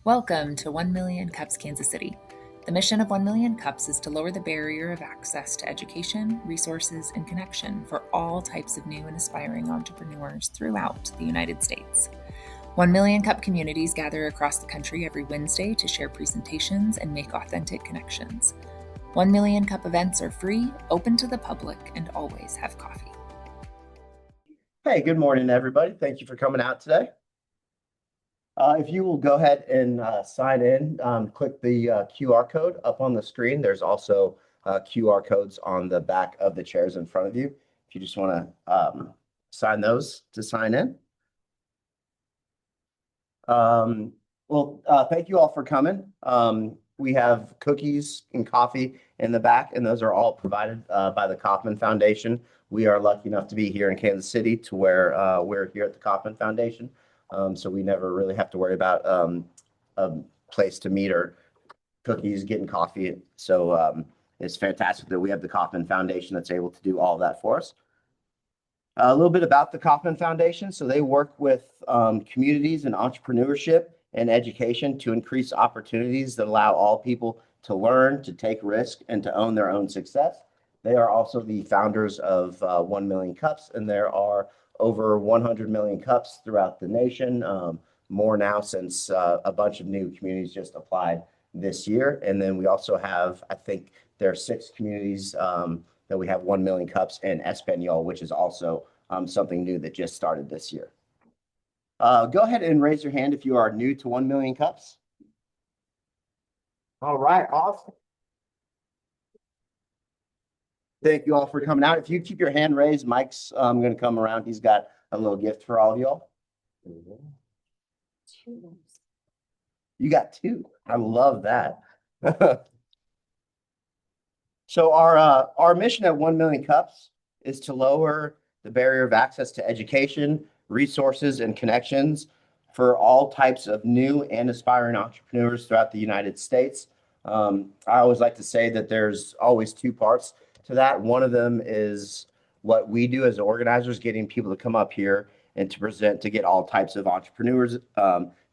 Welcome to 1 Million Cups Kansas City. The mission of 1 Million Cups is to lower the barrier of access to education, resources, and connection for all types of new and aspiring entrepreneurs throughout the United States. 1 Million Cup communities gather across the country every Wednesday to share presentations and make authentic connections. 1 Million Cup events are free, open to the public, and always have coffee. Hey, good morning, everybody. Thank you for coming out today. If you will go ahead and sign in, click the QR code up on the screen. There's also QR codes on the back of the chairs in front of you. If you just want to sign those to sign in. Thank you all for coming. We have cookies and coffee in the back, and those are all provided by the Kauffman Foundation. We are lucky enough to be here in Kansas City to where we're here at the Kauffman Foundation. So we never really have to worry about a place to meet or cookies, getting coffee. So it's fantastic that we have the Kauffman Foundation that's able to do all of that for us. A little bit about the Kauffman Foundation. So they work with communities and entrepreneurship and education to increase opportunities that allow all people to learn, to take risk, and to own their own success. They are also the founders of 1 Million Cups, and there are over 100 million cups throughout the nation, more now since a bunch of new communities just applied this year. And then we also have, I think there are 6 communities that we have 1 million cups in Espanol, which is also something new that just started this year. Go ahead and raise your hand if you are new to 1 million cups. All right, awesome. Thank you all for coming out. If you keep your hand raised, Mike's going to come around. He's got a little gift for all of y'all. You got 2. I love that. So our mission at 1 Million Cups is to lower the barrier of access to education, resources, and connections for all types of new and aspiring entrepreneurs throughout the United States. I always like to say that there's always 2 parts to that. One of them is what we do as organizers, getting people to come up here and to present, to get all types of entrepreneurs,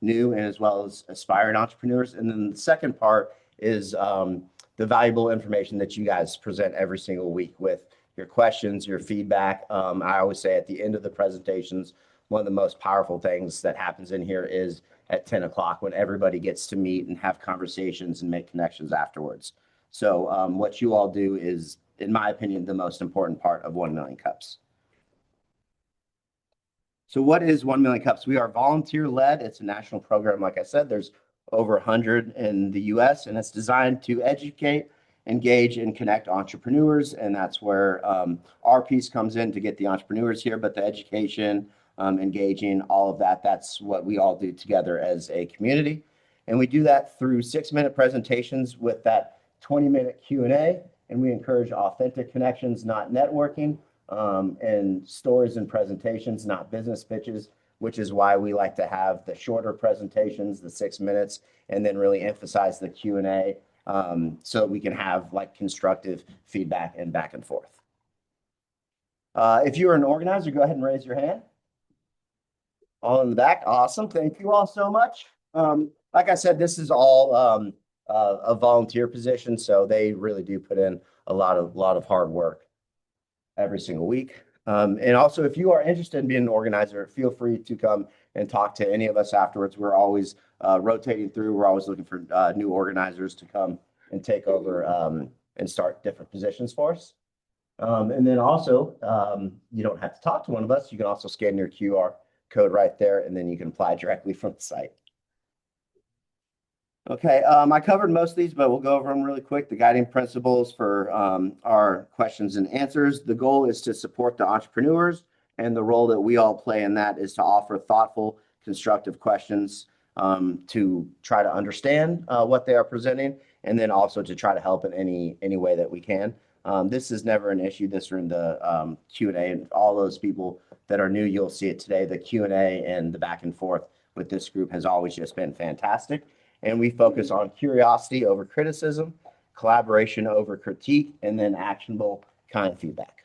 new and as well as aspiring entrepreneurs. And then the second part is the valuable information that you guys present every single week with your questions, your feedback. I always say at the end of the presentations, one of the most powerful things that happens in here is at 10 o'clock when everybody gets to meet and have conversations and make connections afterwards. So what you all do is, in my opinion, the most important part of 1 Million Cups. So what is 1 Million Cups? We are volunteer-led. It's a national program. Like I said, there's over 100 in the US, and it's designed to educate, engage, and connect entrepreneurs. And that's where our piece comes in to get the entrepreneurs here, but the education, engaging, all of that, that's what we all do together as a community. And we do that through 6-minute presentations with that 20-minute Q&A. And we encourage authentic connections, not networking, and stories and presentations, not business pitches, which is why we like to have the shorter presentations, the 6 minutes, and then really emphasize the Q&A so that we can have like constructive feedback and back and forth. If you're an organizer, go ahead and raise your hand. All in the back. Awesome. Thank you all so much. Like I said, this is all a volunteer position, so they really do put in a lot of hard work every single week. And also, if you are interested in being an organizer, feel free to come and talk to any of us afterwards. We're always rotating through. We're always looking for new organizers to come and take over and start different positions for us. And then also, you don't have to talk to one of us. You can also scan your QR code right there, and then you can apply directly from the site. Okay, I covered most of these, but we'll go over them really quick. The guiding principles for our questions and answers. The goal is to support the entrepreneurs, and the role that we all play in that is to offer thoughtful, constructive questions to try to understand what they are presenting, and then also to try to help in any way that we can. This is never an issue. This are in the Q&A, and all those people that are new, you'll see it today. The Q&A and the back and forth with this group has always just been fantastic. And we focus on curiosity over criticism, collaboration over critique, and then actionable kind of feedback.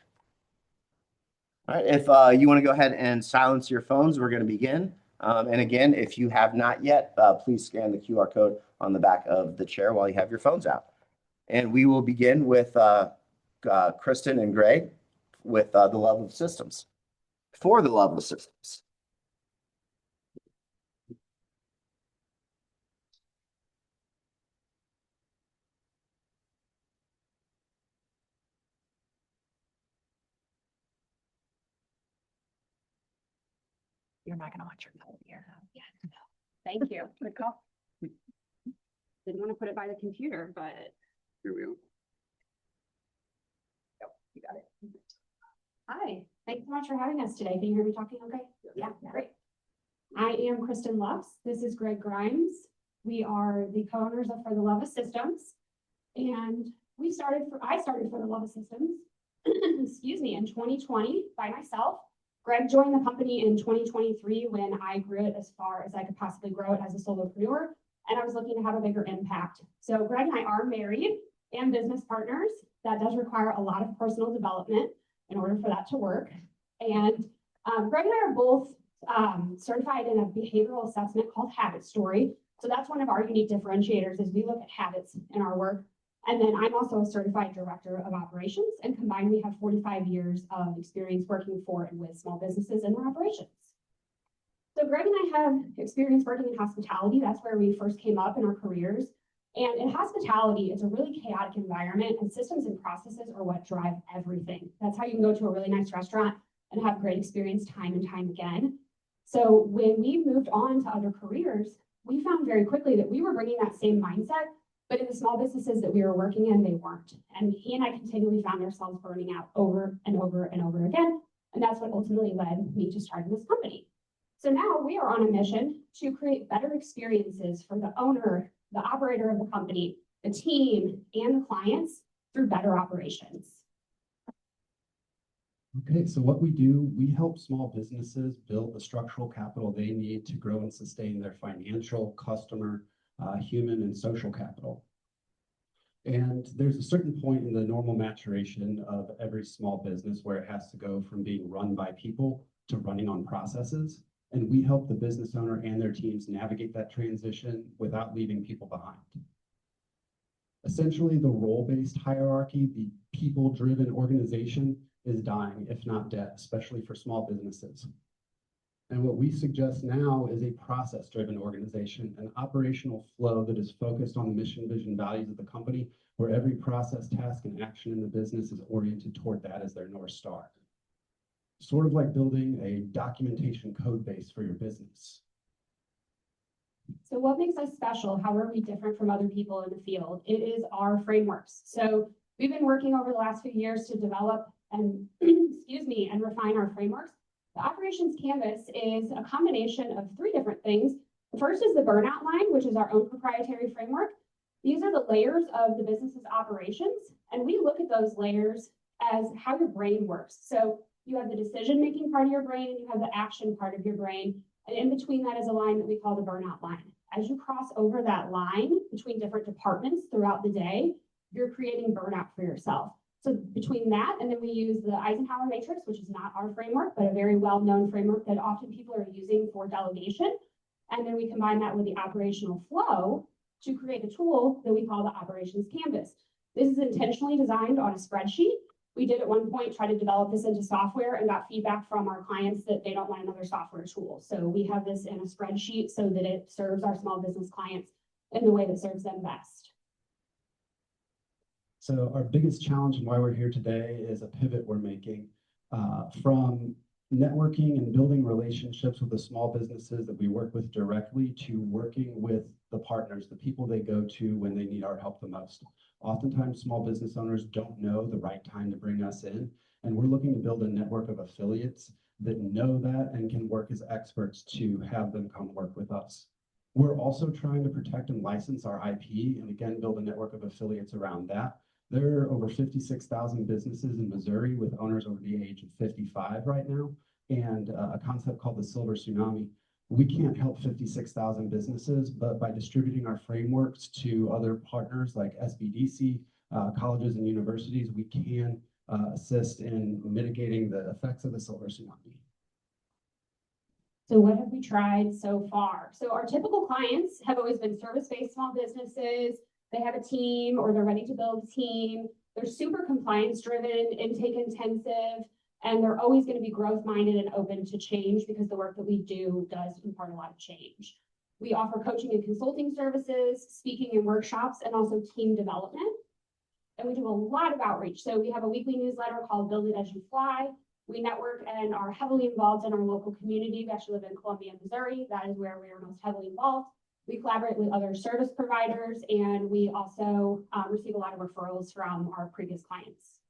All right, if you want to go ahead and silence your phones, we're going to begin. And again, if you have not yet, please scan the QR code on the back of the chair while you have your phones out. And we will begin with Kristen and Greg with the love of systems. For the love of systems. You're not going to watch your phone here. Yeah. Thank you. Good call. Didn't want to put it by the computer, but Here we go. yep, you got it. Hi, thanks so much for having us today. Can you hear me talking okay? Yeah, great. I am Kristen Lux. This is Greg Grimes. We are the co-owners of For the Love of Systems. And I started For the Love of Systems, excuse me, in 2020 by myself. Greg joined the company in 2023 when I grew it as far as I could possibly grow it as a solopreneur, and I was looking to have a bigger impact. So Greg and I are married and business partners. That does require a lot of personal development in order for that to work. And Greg and I are both certified in a behavioral assessment called Habit Story. So that's one of our unique differentiators is we look at habits in our work. And then I'm also a certified director of operations, and combined we have 45 years of experience working for and with small businesses and their operations. So Greg and I have experience working in hospitality. That's where we first came up in our careers. And in hospitality, it's a really chaotic environment, and systems and processes are what drive everything. That's how you can go to a really nice restaurant and have great experience time and time again. So when we moved on to other careers, we found very quickly that we were bringing that same mindset, but in the small businesses that we were working in, they weren't. And he and I continually found ourselves burning out over and over and over again. And that's what ultimately led me to starting this company. So now we are on a mission to create better experiences for the owner, the operator of the company, the team, and the clients through better operations. Okay, so what we do, we help small businesses build the structural capital they need to grow and sustain their financial, customer, human, and social capital. And there's a certain point in the normal maturation of every small business where it has to go from being run by people to running on processes. And we help the business owner and their teams navigate that transition without leaving people behind. Essentially, the role-based hierarchy, the people-driven organization is dying, if not dead, especially for small businesses. And what we suggest now is a process-driven organization, an operational flow that is focused on the mission, vision, values of the company, where every process, task, and action in the business is oriented toward that as their North Star. Sort of like building a documentation code base for your business. So what makes us special? How are we different from other people in the field? It is our frameworks. So we've been working over the last few years to develop and, excuse me, and refine our frameworks. The operations canvas is a combination of 3 different things. The first is the burnout line, which is our own proprietary framework. These are the layers of the business's operations, and we look at those layers as how your brain works. So you have the decision-making part of your brain, and you have the action part of your brain, and in between that is a line that we call the burnout line. As you cross over that line between different departments throughout the day, you're creating burnout for yourself. So between that, and then we use the Eisenhower matrix, which is not our framework, but a very well-known framework that often people are using for delegation. And then we combine that with the operational flow to create a tool that we call the operations canvas. This is intentionally designed on a spreadsheet. We did at one point try to develop this into software and got feedback from our clients that they don't want another software tool. So we have this in a spreadsheet so that it serves our small business clients in the way that serves them best. So our biggest challenge and why we're here today is a pivot we're making from networking and building relationships with the small businesses that we work with directly to working with the partners, the people they go to when they need our help the most. Oftentimes, small business owners don't know the right time to bring us in, and we're looking to build a network of affiliates that know that and can work as experts to have them come work with us. We're also trying to protect and license our IP and again, build a network of affiliates around that. There are over 56,000 businesses in Missouri with owners over the age of 55 right now, and a concept called the Silver Tsunami. We can't help 56,000 businesses, but by distributing our frameworks to other partners like SBDC, colleges and universities, we can assist in mitigating the effects of the Silver Tsunami. So what have we tried so far? So our typical clients have always been service-based small businesses. They have a team or they're ready to build a team. They're super compliance-driven, intake intensive, and they're always going to be growth-minded and open to change because the work that we do does impart a lot of change. We offer coaching and consulting services, speaking and workshops, and also team development. And we do a lot of outreach. So we have a weekly newsletter called Build It As You Fly. We network and are heavily involved in our local community. We actually live in Columbia, Missouri. That is where we are most heavily involved. We collaborate with other service providers, and we also receive a lot of referrals from our previous clients.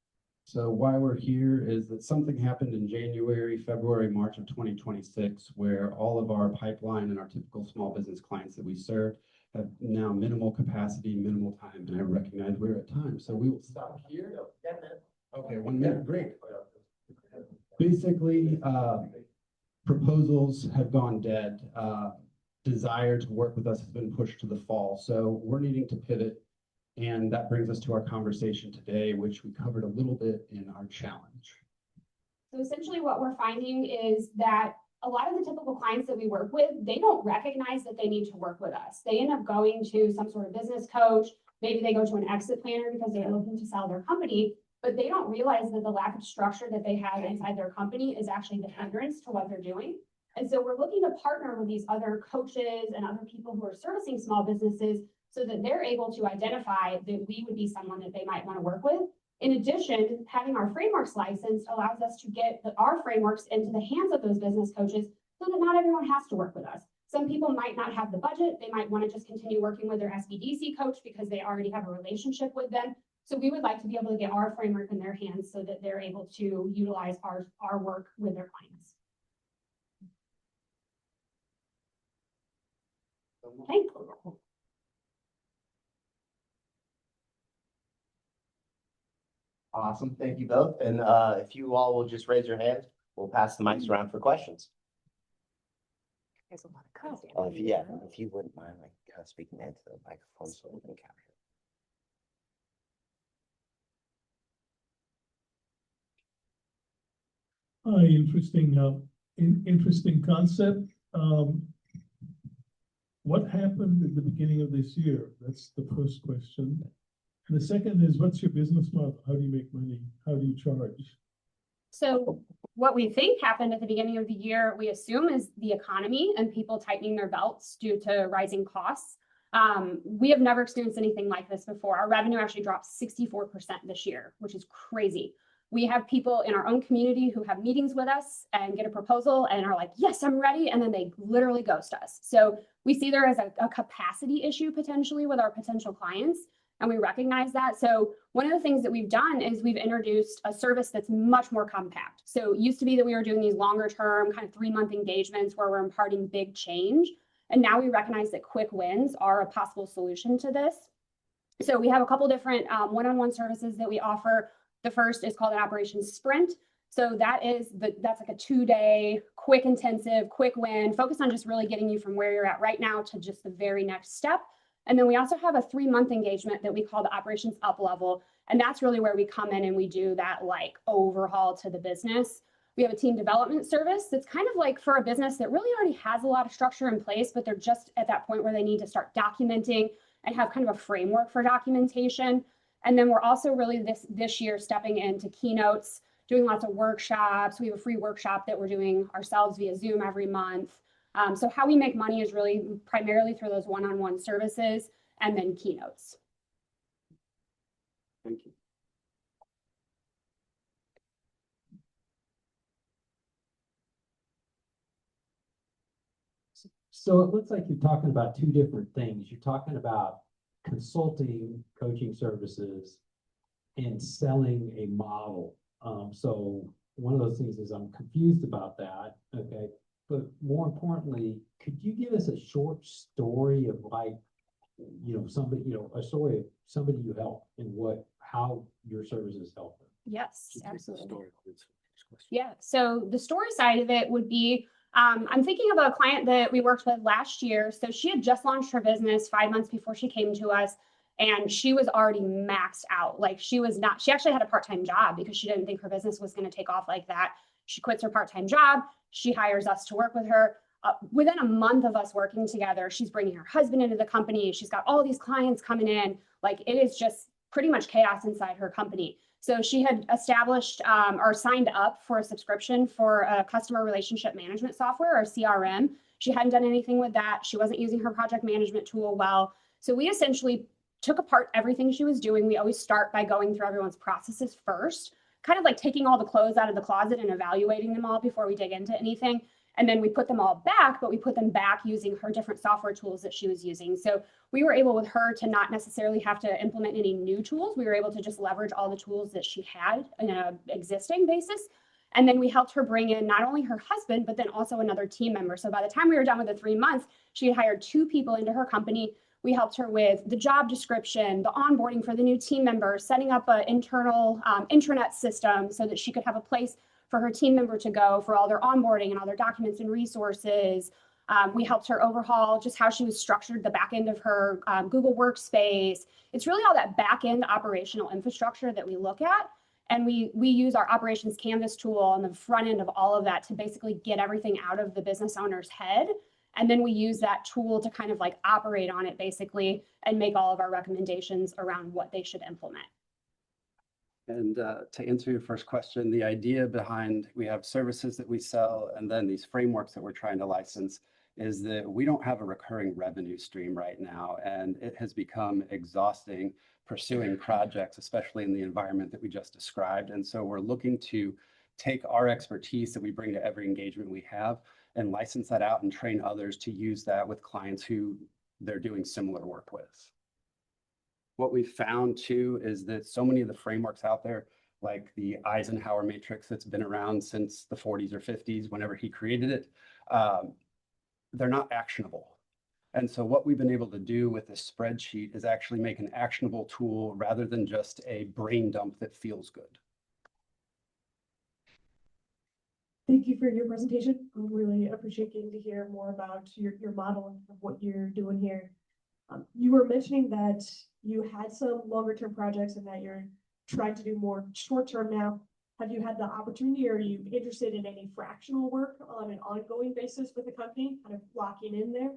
So why we're here is that something happened in January, February, March of 2026, where all of our pipeline and our typical small business clients that we serve have now minimal capacity, minimal time, and I recognize we're at time. So we will stop here. Okay, 1 minute, great. Basically, proposals have gone dead. Desire to work with us has been pushed to the fall. So we're needing to pivot. And that brings us to our conversation today, which we covered a little bit in our challenge. So essentially what we're finding is that a lot of the typical clients that we work with, they don't recognize that they need to work with us. They end up going to some sort of business coach. Maybe they go to an exit planner because they're looking to sell their company, but they don't realize that the lack of structure that they have inside their company is actually the hindrance to what they're doing. And so we're looking to partner with these other coaches and other people who are servicing small businesses so that they're able to identify that we would be someone that they might want to work with. In addition, having our frameworks licensed allows us to get our frameworks into the hands of those business coaches so that not everyone has to work with us. Some people might not have the budget. They might want to just continue working with their SBDC coach because they already have a relationship with them. So we would like to be able to get our framework in their hands so that they're able to utilize our work with their clients. Thank you. Awesome. Thank you both. And if you all will just raise your hands, we'll pass the mics around for questions. There's a lot of codes. If you wouldn't mind speaking into the microphone so we can capture. Interesting concept. What happened at the beginning of this year? That's the first question. And the second is, what's your business model? How do you make money? How do you charge? So what we think happened at the beginning of the year, we assume, is the economy and people tightening their belts due to rising costs. We have never experienced anything like this before. Our revenue actually dropped 64% this year, which is crazy. We have people in our own community who have meetings with us and get a proposal and are like, yes, I'm ready. And then they literally ghost us. So we see there as a capacity issue potentially with our potential clients. And we recognize that. So one of the things that we've done is we've introduced a service that's much more compact. So it used to be that we were doing these longer term kind of 3-month engagements where we're imparting big change. And now we recognize that quick wins are a possible solution to this. So we have a couple different one-on-one services that we offer. The first is called an operations sprint. So that's like a 2-day, quick intensive, quick win, focused on just really getting you from where you're at right now to just the very next step. And then we also have a 3-month engagement that we call the operations up level. And that's really where we come in and we do that like overhaul to the business. We have a team development service that's kind of like for a business that really already has a lot of structure in place, but they're just at that point where they need to start documenting and have kind of a framework for documentation. And then we're also really this year stepping into keynotes, doing lots of workshops. We have a free workshop that we're doing ourselves via Zoom every month. So how we make money is really primarily through those one-on-one services and then keynotes. Thank you. So it looks like you're talking about two different things. You're talking about consulting, coaching services, and selling a model. So one of those things is I'm confused about that. Okay. But more importantly, could you give us a short story of like, somebody, a story of somebody you help and how your services help them? Yes, absolutely. Yeah. So the story side of it would be, I'm thinking of a client that we worked with last year. So she had just launched her business 5 months before she came to us. And she was already maxed out. Like she actually had a part-time job because she didn't think her business was going to take off like that. She quits her part-time job. She hires us to work with her. Within a month of us working together, she's bringing her husband into the company. She's got all these clients coming in. Like, it is just pretty much chaos inside her company. So she had established or signed up for a subscription for a customer relationship management software, or CRM. She hadn't done anything with that. She wasn't using her project management tool well. So we essentially took apart everything she was doing. We always start by going through everyone's processes first, kind of like taking all the clothes out of the closet and evaluating them all before we dig into anything. And then we put them all back, but we put them back using her different software tools that she was using. So we were able with her to not necessarily have to implement any new tools. We were able to just leverage all the tools that she had in an existing basis. And then we helped her bring in not only her husband, but then also another team member. So by the time we were done with the 3 months, she had hired 2 people into her company. We helped her with the job description, the onboarding for the new team members, setting up an internal intranet system so that she could have a place for her team member to go for all their onboarding and all their documents and resources. We helped her overhaul just how she was structured, the back end of her Google Workspace. It's really all that back end operational infrastructure that we look at. And we use our operations canvas tool on the front end of all of that to basically get everything out of the business owner's head. And then we use that tool to kind of like operate on it basically and make all of our recommendations around what they should implement. And to answer your first question, the idea behind we have services that we sell and then these frameworks that we're trying to license is that we don't have a recurring revenue stream right now. And it has become exhausting pursuing projects, especially in the environment that we just described. And so we're looking to take our expertise that we bring to every engagement we have and license that out and train others to use that with clients who they're doing similar work with. What we found too is that so many of the frameworks out there, like the Eisenhower matrix that's been around since the 40s or 50s, whenever he created it, they're not actionable. And so what we've been able to do with this spreadsheet is actually make an actionable tool rather than just a brain dump that feels good. Thank you for your presentation. I really appreciate getting to hear more about your model of what you're doing here. You were mentioning that you had some longer term projects and that you're trying to do more short term now. Have you had the opportunity, or are you interested in any fractional work on an ongoing basis with the company, kind of locking in there,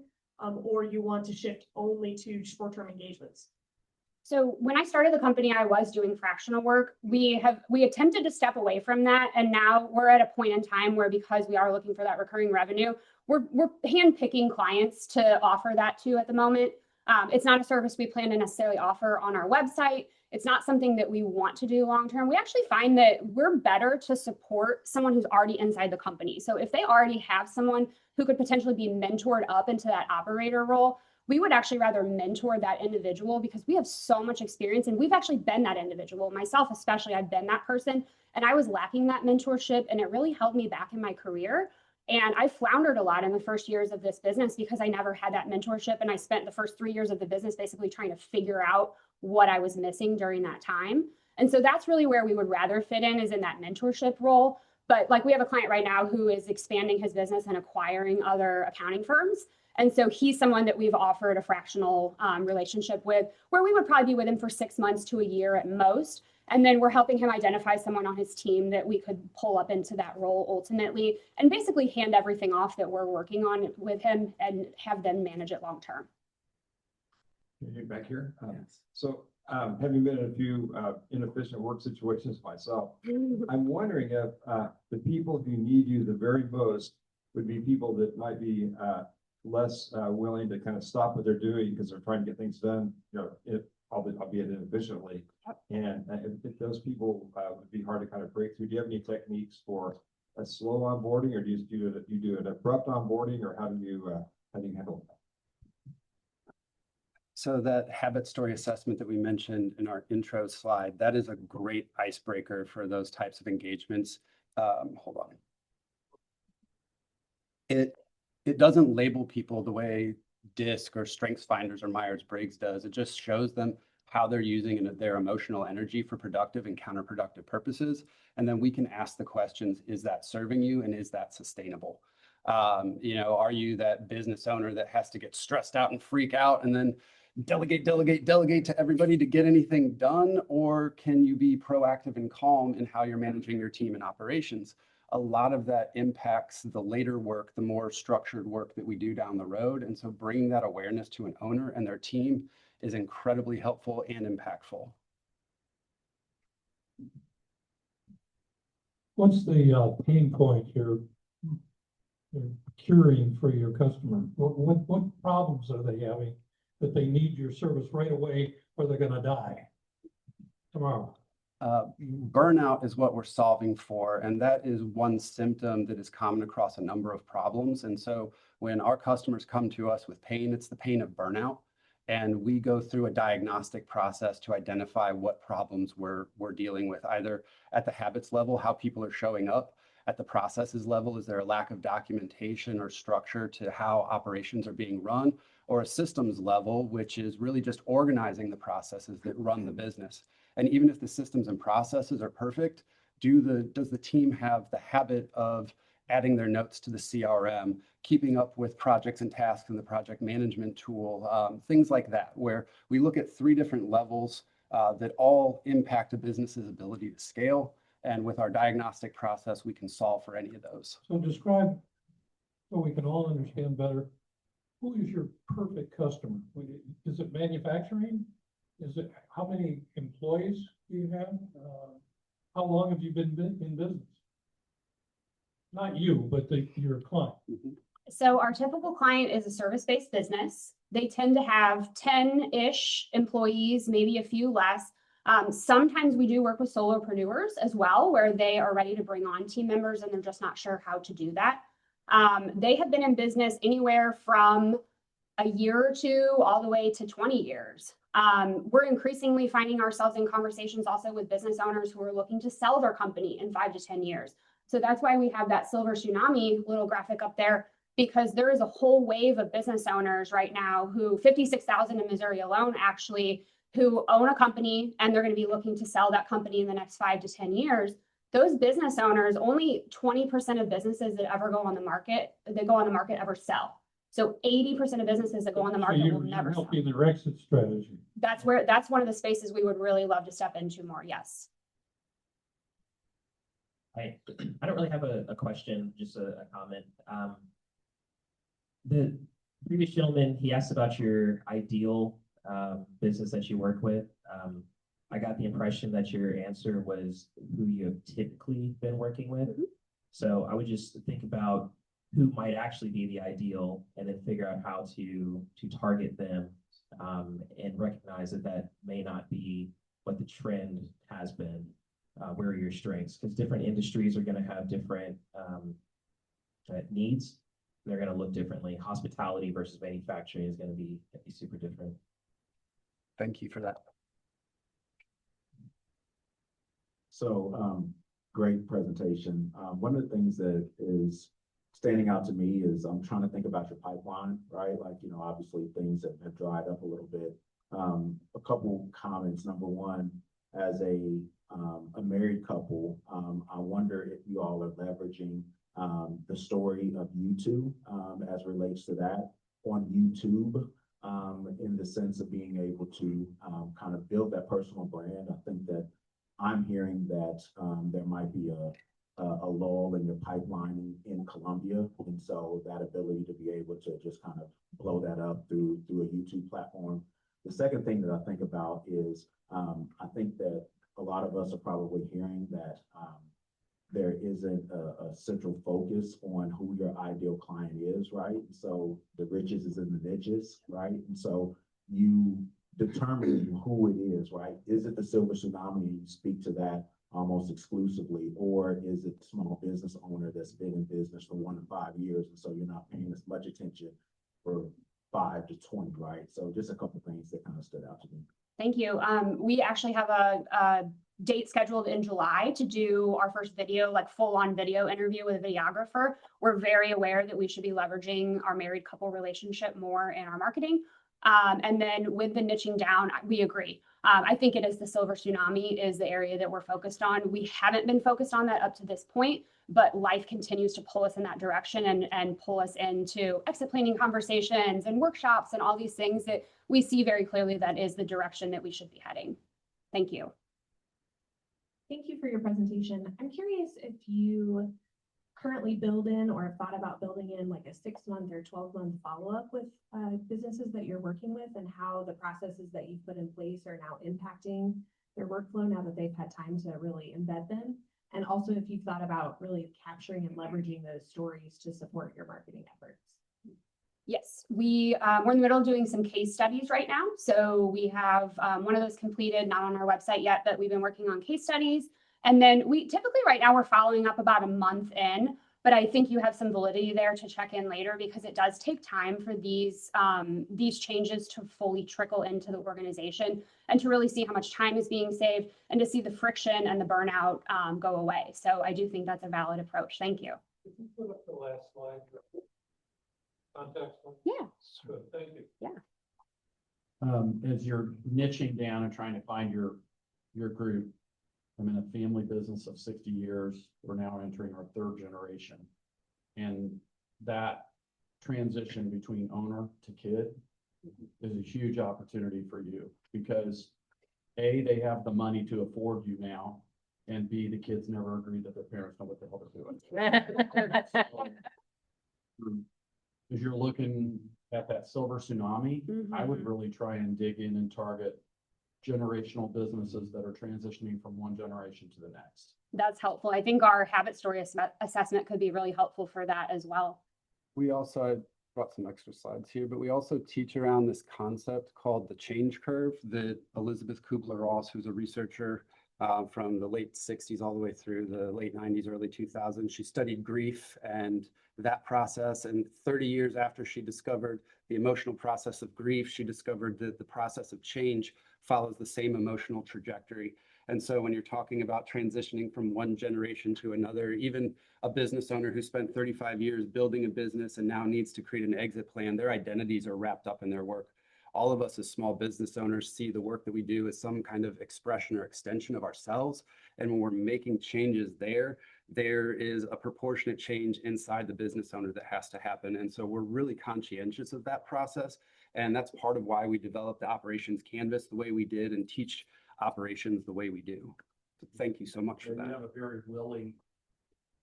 or you want to shift only to short term engagements? So when I started the company, I was doing fractional work. We attempted to step away from that. And now we're at a point in time where, because we are looking for that recurring revenue, we're handpicking clients to offer that to at the moment. It's not a service we plan to necessarily offer on our website. It's not something that we want to do long term. We actually find that we're better to support someone who's already inside the company. So if they already have someone who could potentially be mentored up into that operator role, we would actually rather mentor that individual, because we have so much experience and we've actually been that individual. Myself especially, I've been that person, and I was lacking that mentorship, and it really held me back in my career. And I floundered a lot in the first years of this business because I never had that mentorship. And I spent the first 3 years of the business basically trying to figure out what I was missing during that time. And so that's really where we would rather fit in, is in that mentorship role. But like, we have a client right now who is expanding his business and acquiring other accounting firms. And so he's someone that we've offered a fractional relationship with, where we would probably be with him for 6 months to a year at most. And then we're helping him identify someone on his team that we could pull up into that role ultimately, and basically hand everything off that we're working on with him and have them manage it long term. Back here. So having been in a few inefficient work situations myself, I'm wondering if the people who need you the very most would be people that might be less willing to kind of stop what they're doing because they're trying to get things done, albeit inefficiently. And if those people would be hard to kind of break through. Do you have any techniques for a slow onboarding, or do you do an abrupt onboarding, or how do you handle that? So that habit story assessment that we mentioned in our intro slide, that is a great icebreaker for those types of engagements. Hold on. It doesn't label people the way DISC or StrengthsFinders or Myers-Briggs does. It just shows them how they're using their emotional energy for productive and counterproductive purposes. And then we can ask the questions, is that serving you, and is that sustainable? Are you that business owner that has to get stressed out and freak out and then delegate to everybody to get anything done? Or can you be proactive and calm in how you're managing your team and operations? a lot of that impacts the later work, the more structured work that we do down the road. And so bringing that awareness to an owner and their team is incredibly helpful and impactful. What's the pain point you're curing for your customer? What problems are they having that they need your service right away or they're gonna die tomorrow? Burnout is what we're solving for, and that is one symptom that is common across a number of problems. And so when our customers come to us with pain, it's the pain of burnout. And we go through a diagnostic process to identify what problems we're dealing with, either at the habits level, how people are showing up, at the processes level, is there a lack of documentation or structure to how operations are being run, or a systems level, which is really just organizing the processes that run the business. And even if the systems and processes are perfect, does the team have the habit of adding their notes to the CRM, keeping up with projects and tasks in the project management tool, things like that, where we look at 3 different levels that all impact a business's ability to scale. And with our diagnostic process, we can solve for any of those. So describe, so we can all understand better, who is your perfect customer? Is it manufacturing? Is it, how many employees do you have? How long have you been in business? Not you, but your client. So our typical client is a service-based business. They tend to have 10-ish employees, maybe a few less. Sometimes we do work with solopreneurs as well, where they are ready to bring on team members and they're just not sure how to do that. They have been in business anywhere from a year or 2 all the way to 20 years. We're increasingly finding ourselves in conversations also with business owners who are looking to sell their company in 5 to 10 years. So that's why we have that silver tsunami little graphic up there, because there is a whole wave of business owners right now who 56,000 in Missouri alone, actually, who own a company and they're going to be looking to sell that company in the next 5 to 10 years. Those business owners, only 20% of businesses that ever go on the market, ever sell. So 80% of businesses that go on the market will never sell. Helping their exit strategy. That's one of the spaces we would really love to step into more. Yes. I don't really have a question, just a comment. The previous gentleman, he asked about your ideal business that you work with. I got the impression that your answer was who you have typically been working with. So I would just think about who might actually be the ideal and then figure out how to target them and recognize that may not be what the trend has been. Where are your strengths? Because different industries are going to have different needs. They're going to look differently. Hospitality versus manufacturing is going to be super different. Thank you for that. So great presentation. One of the things that is standing out to me is I'm trying to think about your pipeline, right? Like, you know, obviously things have dried up a little bit. A couple comments. Number one, as a married couple, I wonder if you all are leveraging the story of YouTube as relates to that on YouTube, in the sense of being able to kind of build that personal brand. I think that I'm hearing that there might be a lull in your pipeline in Colombia, and so that ability to be able to just kind of blow that up through a YouTube platform. The second thing that I think about is I think that a lot of us are probably hearing that there isn't a central focus on who your ideal client is, right? So the riches is in the niches, right? And so you determine who it is, right? Is it the silver tsunami and you speak to that almost exclusively, or is it the small business owner that's been in business for 1 to 5 years, and so you're not paying as much attention for 5 to 20, right? So just a couple of things that kind of stood out to me. Thank you. We actually have a date scheduled in July to do our first video, like full-on video interview with a videographer. We're very aware that we should be leveraging our married couple relationship more in our marketing. And then with the niching down, we agree. I think it is the silver tsunami is the area that we're focused on. We haven't been focused on that up to this point, but life continues to pull us in that direction and pull us into exit planning conversations and workshops and all these things that we see very clearly that is the direction that we should be heading. Thank you. Thank you for your presentation. I'm curious if you currently build in or have thought about building in like a 6-month or 12-month follow-up with businesses that you're working with, and how the processes that you've put in place are now impacting their workflow now that they've had time to really embed them? And also if you've thought about really capturing and leveraging those stories to support your marketing efforts. Yes, we're in the middle of doing some case studies right now. So we have one of those completed, not on our website yet, but we've been working on case studies. And then we typically right now we're following up about a month in, but I think you have some validity there to check in later, because it does take time for these changes to fully trickle into the organization and to really see how much time is being saved and to see the friction and the burnout go away. So I do think that's a valid approach. Thank you. Could you put up the last slide? Context one? Yeah. Good, thank you. Yeah. As you're niching down and trying to find your group, I'm in a family business of 60 years. We're now entering our 3rd generation. And that transition between owner to kid is a huge opportunity for you, because A, they have the money to afford you now, and B, the kids never agree that their parents know what the hell they're doing. As you're looking at that silver tsunami, I would really try and dig in and target generational businesses that are transitioning from one generation to the next. That's helpful. I think our habit story assessment could be really helpful for that as well. We also, I brought some extra slides here, but we also teach around this concept called the change curve that Elizabeth Kubler-Ross, who's a researcher from the late 60s all the way through the late 90s, early 2000s. She studied grief and that process. And 30 years after she discovered the emotional process of grief, she discovered that the process of change follows the same emotional trajectory. And so when you're talking about transitioning from one generation to another, even a business owner who spent 35 years building a business and now needs to create an exit plan, their identities are wrapped up in their work. All of us as small business owners see the work that we do as some kind of expression or extension of ourselves. And when we're making changes there is a proportionate change inside the business owner that has to happen. And so we're really conscientious of that process. And that's part of why we developed the operations canvas the way we did and teach operations the way we do. So thank you so much for that. You have a very willing,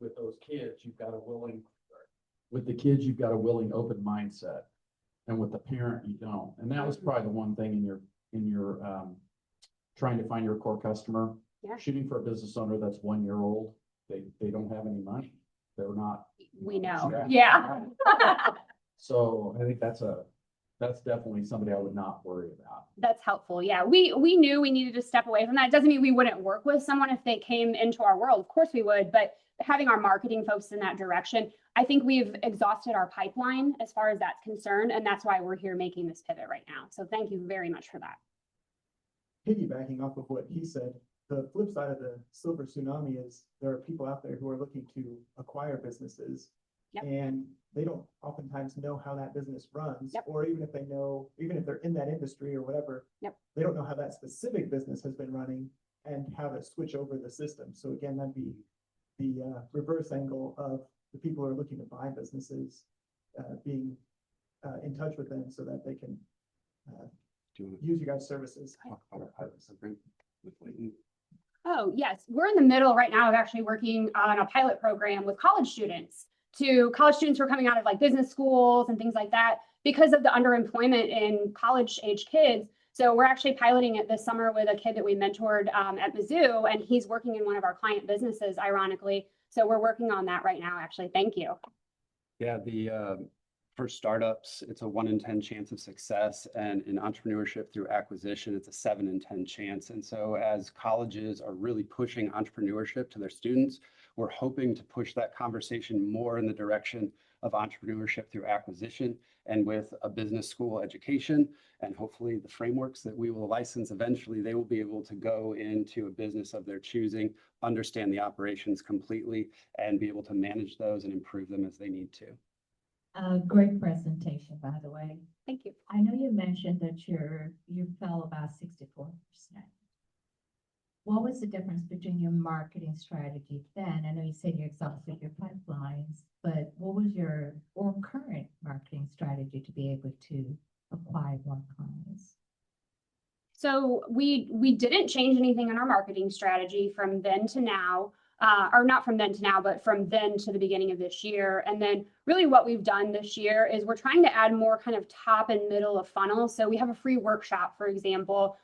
with those kids, you've got a willing, with the kids, you've got a willing, open mindset. And with the parent, you don't. And that was probably the one thing in your trying to find your core customer. Yeah. Shooting for a business owner that's 1 year old, they don't have any money. They're not. We know. strapped. Yeah. So I think that's definitely somebody I would not worry about. That's helpful. Yeah. We knew we needed to step away from that. It doesn't mean we wouldn't work with someone if they came into our world. Of course we would, but having our marketing focused in that direction, I think we've exhausted our pipeline as far as that's concerned. And that's why we're here making this pivot right now. So thank you very much for that. Piggybacking off of what he said, the flip side of the silver tsunami is there are people out there who are looking to acquire businesses. Yep. And they don't oftentimes know how that business runs. Yep. Or even if they know, even if they're in that industry or whatever, Yep. they don't know how that specific business has been running and how to switch over the system. So again, that'd be the reverse angle of the people who are looking to buy businesses, being in touch with them so that they can use your guys' services. Talk about our pilot program with Leighton. Oh, yes. We're in the middle right now of actually working on a pilot program with college students who are coming out of like business schools and things like that because of the underemployment in college age kids. So we're actually piloting it this summer with a kid that we mentored at Mizzou, and he's working in one of our client businesses, ironically. So we're working on that right now, actually. Thank you. Yeah, for startups, it's a 1 in 10 chance of success. And in entrepreneurship through acquisition, it's a 7 in 10 chance. And so as colleges are really pushing entrepreneurship to their students, we're hoping to push that conversation more in the direction of entrepreneurship through acquisition and with a business school education. And hopefully the frameworks that we will license eventually, they will be able to go into a business of their choosing, understand the operations completely, and be able to manage those and improve them as they need to. Great presentation, by the way. Thank you. I know you mentioned that you fell about 64%. What was the difference between your marketing strategy then? I know you said you exhausted your pipelines, but what was your current marketing strategy to be able to acquire more clients? So we didn't change anything in our marketing strategy from then to now. or not from then to now, but from then to the beginning of this year. And then really what we've done this year is we're trying to add more kind of top and middle of funnel. So we have a free workshop, for example.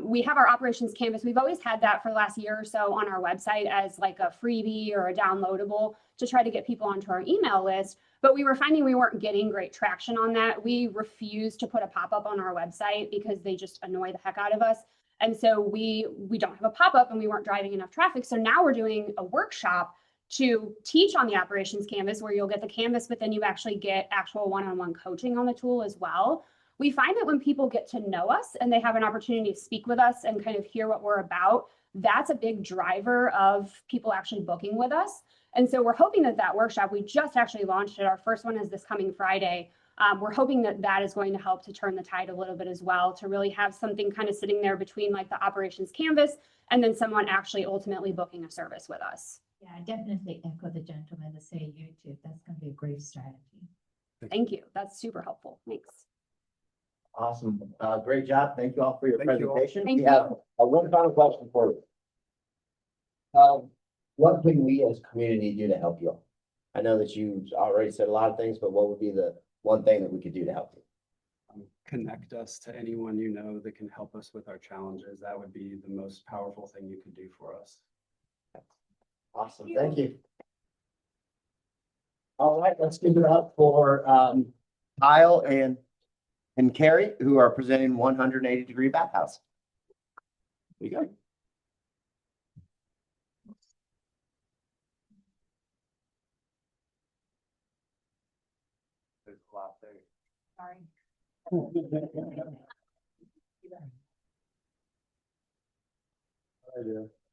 We have our operations canvas. We've always had that for the last year or so on our website as like a freebie or a downloadable to try to get people onto our email list. But we were finding we weren't getting great traction on that. We refused to put a pop-up on our website because they just annoy the heck out of us. And so we don't have a pop-up and we weren't driving enough traffic. So now we're doing a workshop to teach on the operations canvas where you'll get the canvas, but then you actually get actual one-on-one coaching on the tool as well. We find that when people get to know us and they have an opportunity to speak with us and kind of hear what we're about, that's a big driver of people actually booking with us. And so we're hoping that that workshop, we just actually launched it. Our first one is this coming Friday. We're hoping that that is going to help to turn the tide a little bit as well, to really have something kind of sitting there between like the operations canvas and then someone actually ultimately booking a service with us. Yeah, I definitely echo the gentleman to say YouTube. That's going to be a great strategy. Thank you. That's super helpful. Thanks. Awesome. Great job. Thank you all for your Thank you all. presentation. Thank We have one final question for you. What can we as a community do to help you all? I know that you already said a lot of things, but what would be the one thing that we could do to help you? Connect us to anyone you know that can help us with our challenges. That would be the most powerful thing you could do for us. Awesome. Thank you. All right, let's give it up for Kyle and Carrie, who are presenting 180-degree bathhouse. There you go. There's a lot there. Sorry.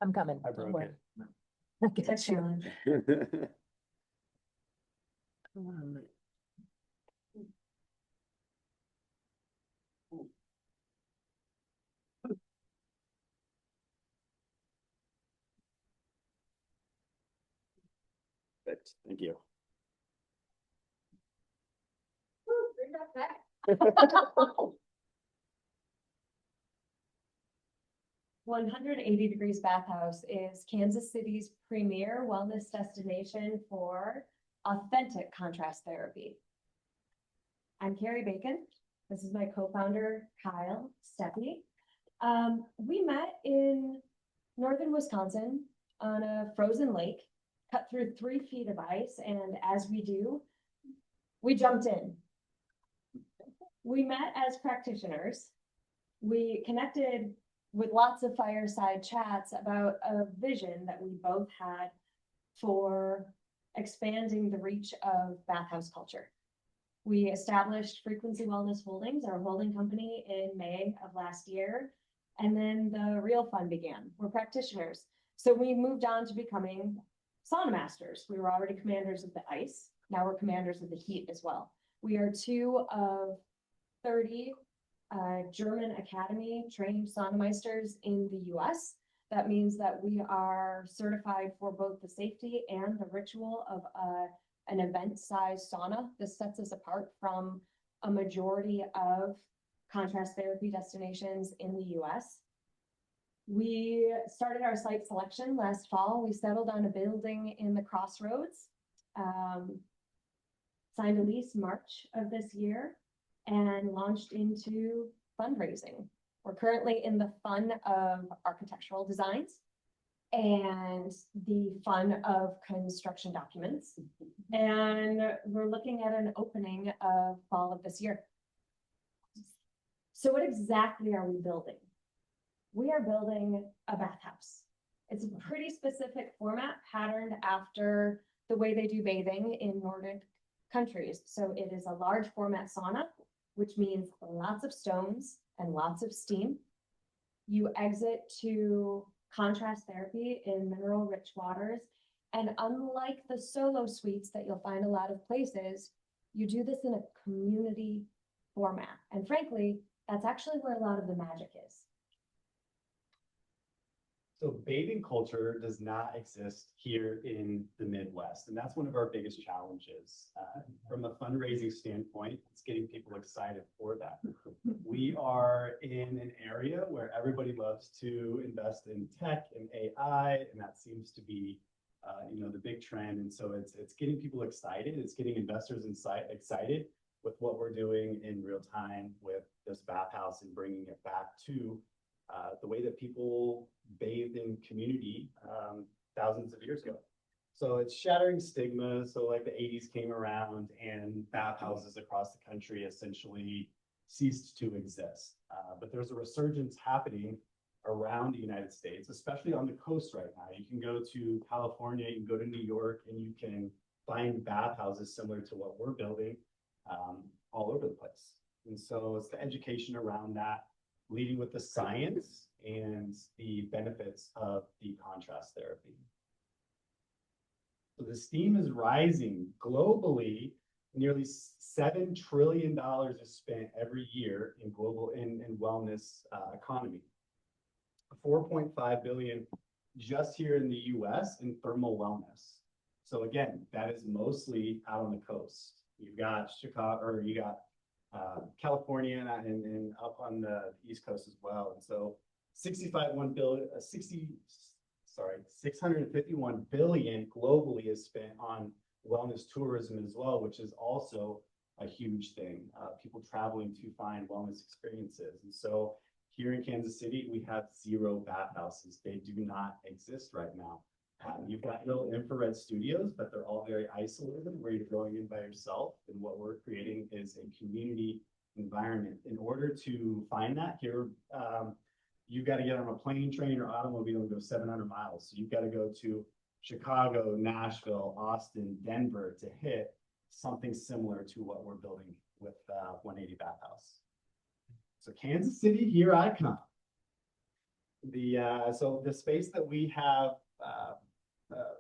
I'm coming. I Don't broke worry. it. It's a challenge. Thank you. Bring that back. 180 Degrees Bathhouse is Kansas City's premier wellness destination for authentic contrast therapy. I'm Carrie Bacon. This is my co-founder, Kyle Steppe. We met in northern Wisconsin on a frozen lake, cut through 3 feet of ice, and as we do, we jumped in. We met as practitioners. We connected with lots of fireside chats about a vision that we both had for expanding the reach of bathhouse culture. We established Frequency Wellness Holdings, our holding company, in May of last year, and then the real fun began. We're practitioners. So we moved on to becoming sauna masters. We were already commanders of the ice. Now we're commanders of the heat as well. We are 2 of 30 German Academy trained saunameisters in the US. That means that we are certified for both the safety and the ritual of an event-sized sauna. This sets us apart from a majority of contrast therapy destinations in the US. We started our site selection last fall. We settled on a building in the Crossroads, signed a lease March of this year, and launched into fundraising. We're currently in the fun of architectural designs and the fun of construction documents. And we're looking at an opening of fall of this year. So what exactly are we building? We are building a bathhouse. It's a pretty specific format patterned after the way they do bathing in Nordic countries. So it is a large format sauna, which means lots of stones and lots of steam. You exit to contrast therapy in mineral rich waters. And unlike the solo suites that you'll find a lot of places, you do this in a community format. And frankly, that's actually where a lot of the magic is. So bathing culture does not exist here in the Midwest, and that's one of our biggest challenges. From a fundraising standpoint, it's getting people excited for that. We are in an area where everybody loves to invest in tech and AI, and that seems to be the big trend. And so it's getting people excited. It's getting investors excited with what we're doing in real time with this bathhouse and bringing it back to the way that people bathed in community thousands of years ago. So it's shattering stigma. So like the 80s came around and bathhouses across the country essentially ceased to exist. But there's a resurgence happening around the United States, especially on the coast right now. You can go to California, you can go to New York, and you can find bathhouses similar to what we're building all over the place. And so it's the education around that, leading with the science and the benefits of the contrast therapy. So the steam is rising globally. Nearly $7 trillion is spent every year in global in wellness economy. 4.5 billion just here in the US in thermal wellness. So again, that is mostly out on the coast. You've got Chicago, or you got California and up on the East Coast as well. And so 651 billion globally is spent on wellness tourism as well, which is also a huge thing. People traveling to find wellness experiences. And so here in Kansas City, we have 0 bathhouses. They do not exist right now. You've got little infrared studios, but they're all very isolated where you're going in by yourself. And what we're creating is a community environment. In order to find that here, you've got to get on a plane, train, or automobile and go 700 miles. So you've got to go to Chicago, Nashville, Austin, Denver to hit something similar to what we're building with 180 Bathhouse. So Kansas City, here I come. So the space that we have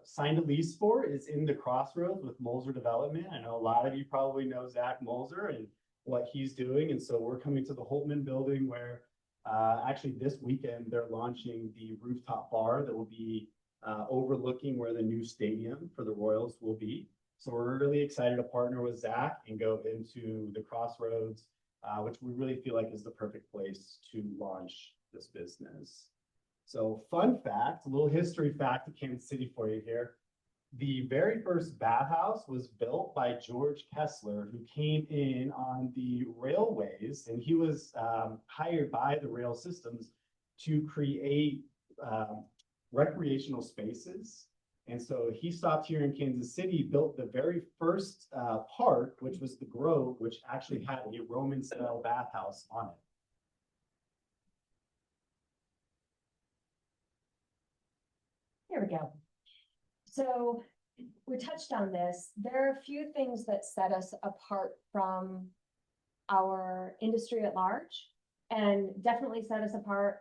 signed a lease for is in the Crossroads with Molzer Development. I know a lot of you probably know Zach Molzer and what he's doing. And so we're coming to the Holtman building where actually this weekend they're launching the rooftop bar that will be overlooking where the new stadium for the Royals will be. So we're really excited to partner with Zach and go into the Crossroads, which we really feel like is the perfect place to launch this business. So fun fact, a little history fact of Kansas City for you here. The very first bathhouse was built by George Kessler, who came in on the railways, and he was hired by the rail systems to create recreational spaces. And so he stopped here in Kansas City, built the very first park, which was the Grove, which actually had a Roman-style bathhouse on it. Here we go. So we touched on this. There are a few things that set us apart from our industry at large, and definitely set us apart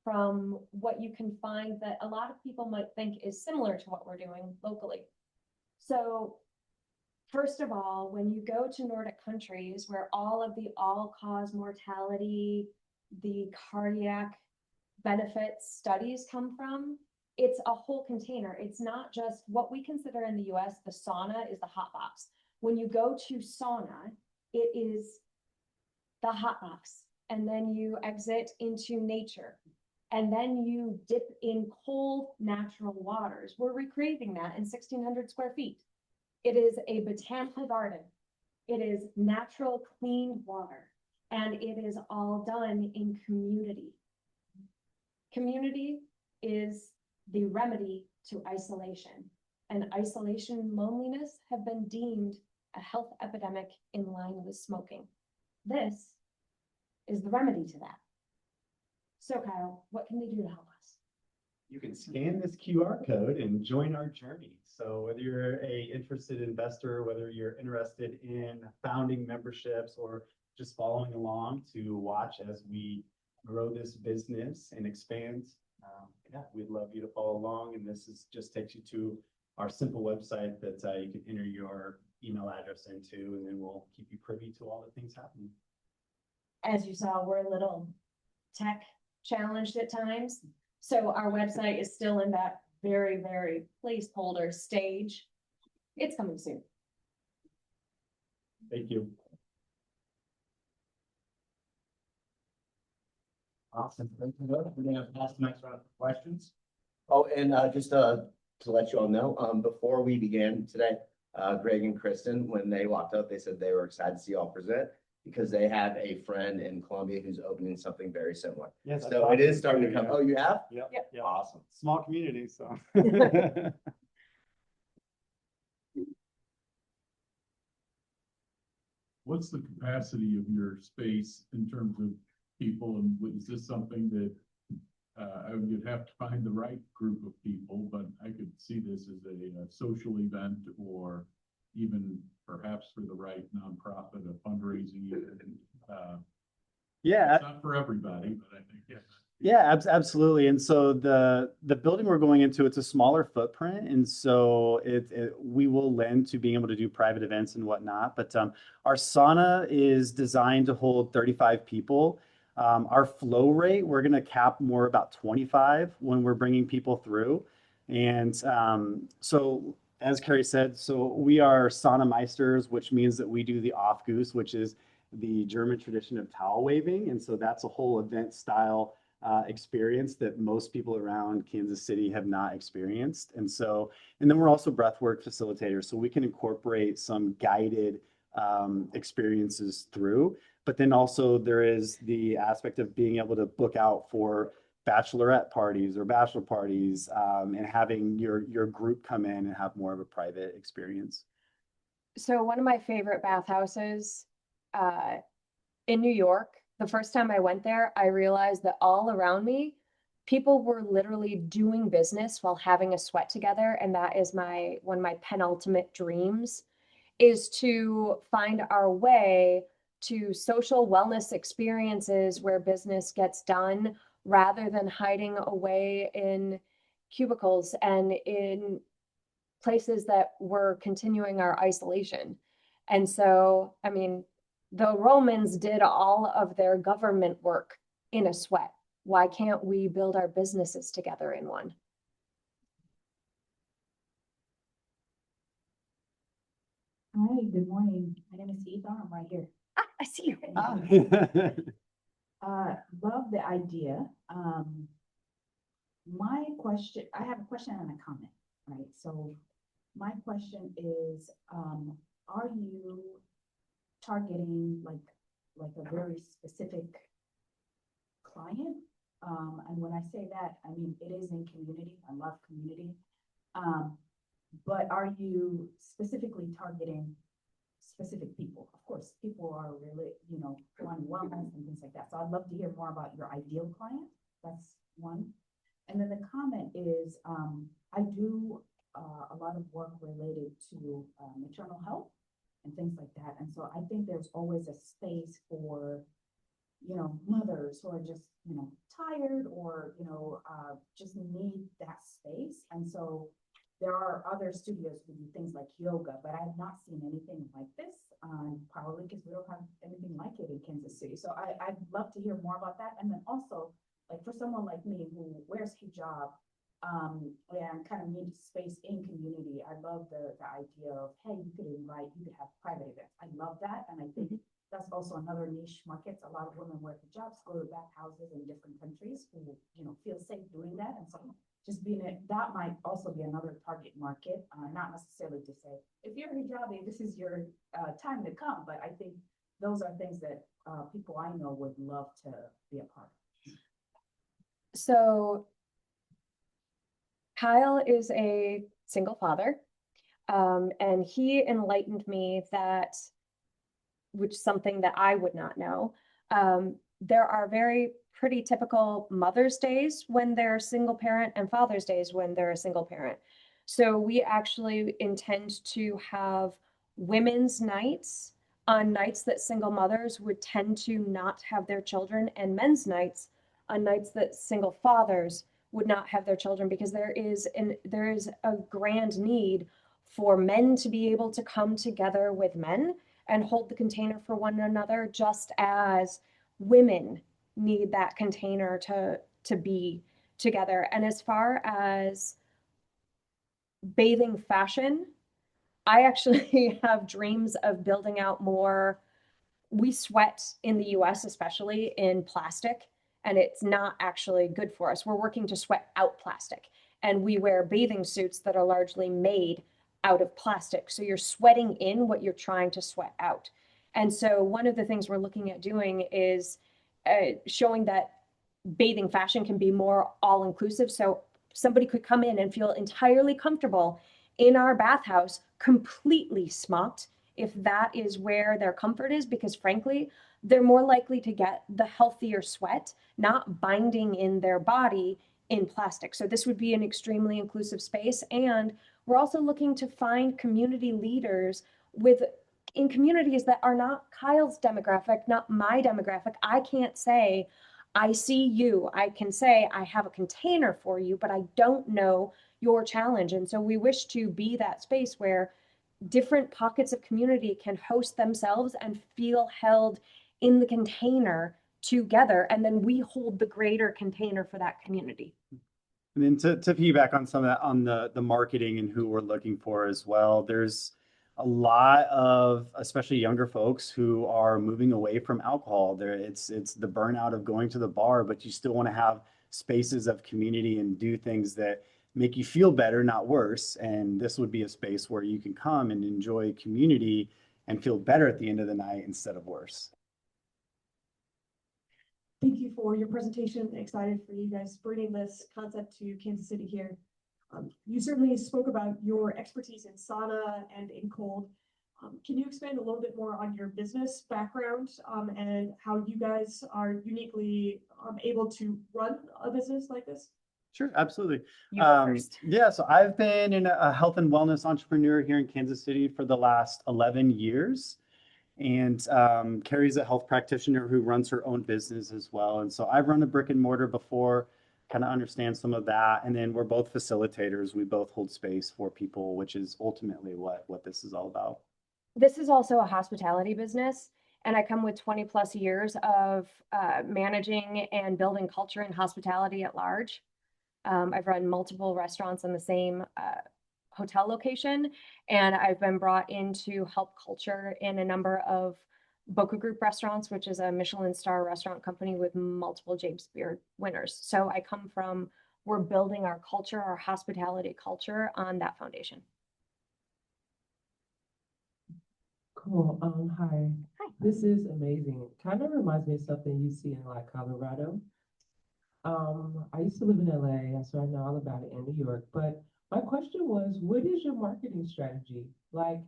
from what you can find that a lot of people might think is similar to what we're doing locally. So first of all, when you go to Nordic countries where all of the all-cause mortality, the cardiac benefits studies come from, it's a whole container. It's not just what we consider in the US, the sauna is the hot box. When you go to sauna, it is the hot box. And then you exit into nature. And then you dip in cold natural waters. We're recreating that in 1,600 square feet. It is a botanical garden. It is natural, clean water. And it is all done in community. Community is the remedy to isolation. And isolation and loneliness have been deemed a health epidemic in line with smoking. This is the remedy to that. So Kyle, what can they do to help us? You can scan this QR code and join our journey. So whether you're an interested investor, whether you're interested in founding memberships or just following along to watch as we grow this business and expand, yeah, we'd love you to follow along. And this is just takes you to our simple website that you can enter your email address into, and then we'll keep you privy to all the things happening. As you saw, we're a little tech challenged at times. So our website is still in that very, very placeholder stage. It's coming soon. Thank you. Awesome. We're going to pass the next round of questions. Oh, and just to to let you all know, before we began today, Greg and Kristen, when they walked up, they said they were excited to see you all present because they have a friend in Columbia who's opening something very similar. Yes. So it is starting to come. Oh, you have? Yep. Yeah. Awesome. Small community, so. What's the capacity of your space in terms of people, and is this something that you'd have to find the right group of people, but I could see this as a social event or even perhaps for the right nonprofit, a fundraising event. Yeah. It's not for everybody, but I think, yes. Yeah, absolutely. And so the building we're going into, it's a smaller footprint. And so we will lend to being able to do private events and whatnot. But our sauna is designed to hold 35 people. Our flow rate, we're going to cap more about 25 when we're bringing people through. And so as Carrie said, so we are sauna meisters, which means that we do the Aufguss, which is the German tradition of towel waving. And so that's a whole event style experience that most people around Kansas City have not experienced. And then we're also breathwork facilitators, so we can incorporate some guided experiences through. But then also there is the aspect of being able to book out for bachelorette parties or bachelor parties, and having your group come in and have more of a private experience. So one of my favorite bathhouses in New York, the first time I went there, I realized that all around me, people were literally doing business while having a sweat together. And that is one of my penultimate dreams, is to find our way to social wellness experiences where business gets done rather than hiding away in cubicles and in places that were continuing our isolation. And so, I mean, the Romans did all of their government work in a sweat. Why can't we build our businesses together in one? Hi, good morning. My name is Eva. I'm right here. Ah, I see you. Love the idea. My question, I have a question and a comment, right? So my question is, are you targeting like a very specific client? And when I say that, I mean, it is in community. I love community. But are you specifically targeting specific people? Of course, people are really, wanting wellness and things like that. So I'd love to hear more about your ideal client. That's one. And then the comment is, I do a lot of work related to maternal health and things like that. And so I think there's always a space for, mothers who are just, tired or, just need that space. And so there are other studios who do things like yoga, but I have not seen anything like this, probably because we don't have anything like it in Kansas City. So I'd love to hear more about that. And then also, like for someone like me who wears hijab, and kind of needs space in community, I love the idea of, hey, you could have private events. I love that. And I think that's also another niche market. A lot of women wear hijabs, go to bathhouses in different countries who, feel safe doing that. And so just that might also be another target market, not necessarily to say, if you're hijabi, this is your time to come. But I think those are things that people I know would love to be a part of. So Kyle is a single father, and he enlightened me that, which is something that I would not know. There are very pretty typical Mother's Days when they're a single parent and Father's Days when they're a single parent. So we actually intend to have women's nights on nights that single mothers would tend to not have their children, and men's nights on nights that single fathers would not have their children, because there is a grand need for men to be able to come together with men and hold the container for one another, just as women need that container to be together. And as far as bathing fashion, I actually have dreams of building out more. We sweat in the US, especially in plastic, and it's not actually good for us. We're working to sweat out plastic. and we wear bathing suits that are largely made out of plastic. So you're sweating in what you're trying to sweat out. And so one of the things we're looking at doing is showing that bathing fashion can be more all-inclusive. So somebody could come in and feel entirely comfortable in our bathhouse, completely smocked, if that is where their comfort is, because frankly, they're more likely to get the healthier sweat, not binding in their body in plastic. So this would be an extremely inclusive space. And we're also looking to find community leaders in communities that are not Kyle's demographic, not my demographic. I can't say, I see you. I can say, I have a container for you, but I don't know your challenge. And so we wish to be that space where different pockets of community can host themselves and feel held in the container together. And then we hold the greater container for that community. And then to piggyback on some of that, on the marketing and who we're looking for as well, there's a lot of, especially younger folks, who are moving away from alcohol. It's the burnout of going to the bar, but you still want to have spaces of community and do things that make you feel better, not worse. And this would be a space where you can come and enjoy community and feel better at the end of the night instead of worse. Thank you for your presentation. Excited for you guys bringing this concept to Kansas City here. You certainly spoke about your expertise in sauna and in cold. Can you expand a little bit more on your business background and how you guys are uniquely able to run a business like this? Sure, absolutely. You go first. Yeah, so I've been a health and wellness entrepreneur here in Kansas City for the last 11 years. And Carrie's a health practitioner who runs her own business as well. And so I've run a brick and mortar before, kind of understand some of that. And then we're both facilitators. We both hold space for people, which is ultimately what this is all about. This is also a hospitality business. And I come with 20 plus years of managing and building culture in hospitality at large. I've run multiple restaurants in the same hotel location, and I've been brought in to help culture in a number of Boca Group restaurants, which is a Michelin star restaurant company with multiple James Beard winners. So I come from, we're building our culture, our hospitality culture on that foundation. Cool. Hi. This is amazing. Kind of reminds me of something you see in like Colorado. I used to live in LA, so I know all about it in New York, but my question was, what is your marketing strategy? Like,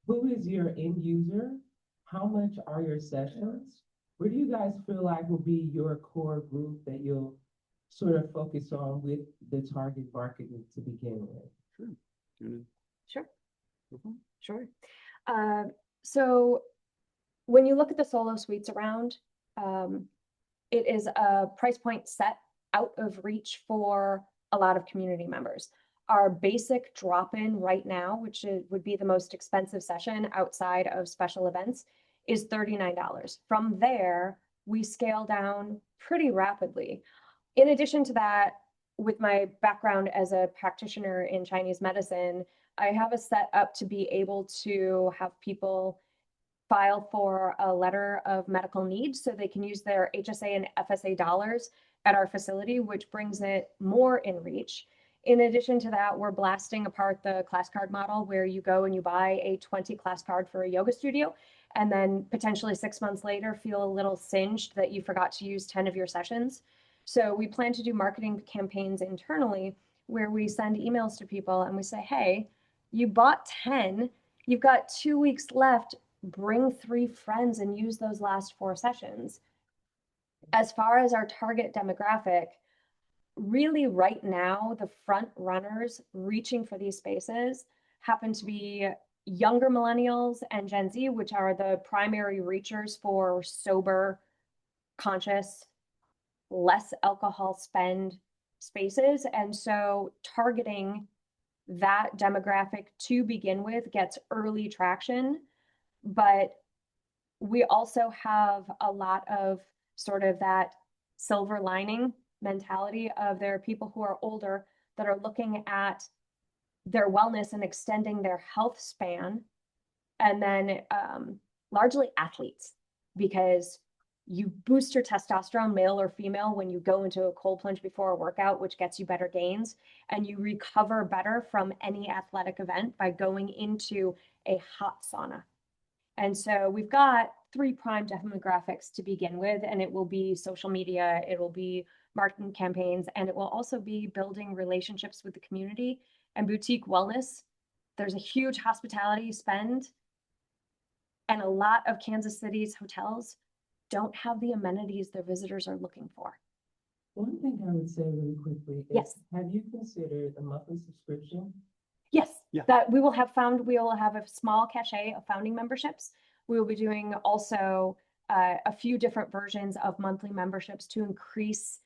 who is your end user? How much are your sessions? Where do you guys feel like will be your core group that you'll sort of focus on with the target marketing to begin with? Sure. Sure. So when you look at the solo suites around, it is a price point set out of reach for a lot of community members. Our basic drop-in right now, which would be the most expensive session outside of special events, is $39. From there, we scale down pretty rapidly. In addition to that, with my background as a practitioner in Chinese medicine, I have a set up to be able to have people file for a letter of medical need so they can use their HSA and FSA dollars at our facility, which brings it more in reach. In addition to that, we're blasting apart the class card model where you go and you buy a 20 class card for a yoga studio, and then potentially 6 months later feel a little singed that you forgot to use 10 of your sessions. So we plan to do marketing campaigns internally where we send emails to people and we say, hey, you bought 10, you've got 2 weeks left, bring 3 friends and use those last 4 sessions. As far as our target demographic, really right now, the front runners reaching for these spaces happen to be younger millennials and Gen Z, which are the primary reachers for sober, conscious, less alcohol spend spaces. And so targeting that demographic to begin with gets early traction, but we also have a lot of sort of that silver lining mentality of there are people who are older that are looking at their wellness and extending their health span, and then largely athletes, because You boost your testosterone, male or female, when you go into a cold plunge before a workout, which gets you better gains, and you recover better from any athletic event by going into a hot sauna. And so we've got 3 prime demographics to begin with, and it will be social media, it will be marketing campaigns, and it will also be building relationships with the community and boutique wellness. There's a huge hospitality spend, and a lot of Kansas City's hotels don't have the amenities their visitors are looking for. One thing I would say really quickly is, Yes. have you considered a monthly subscription? Yes, Yeah. that we will have a small cachet of founding memberships. We will be doing also a few different versions of monthly memberships to increase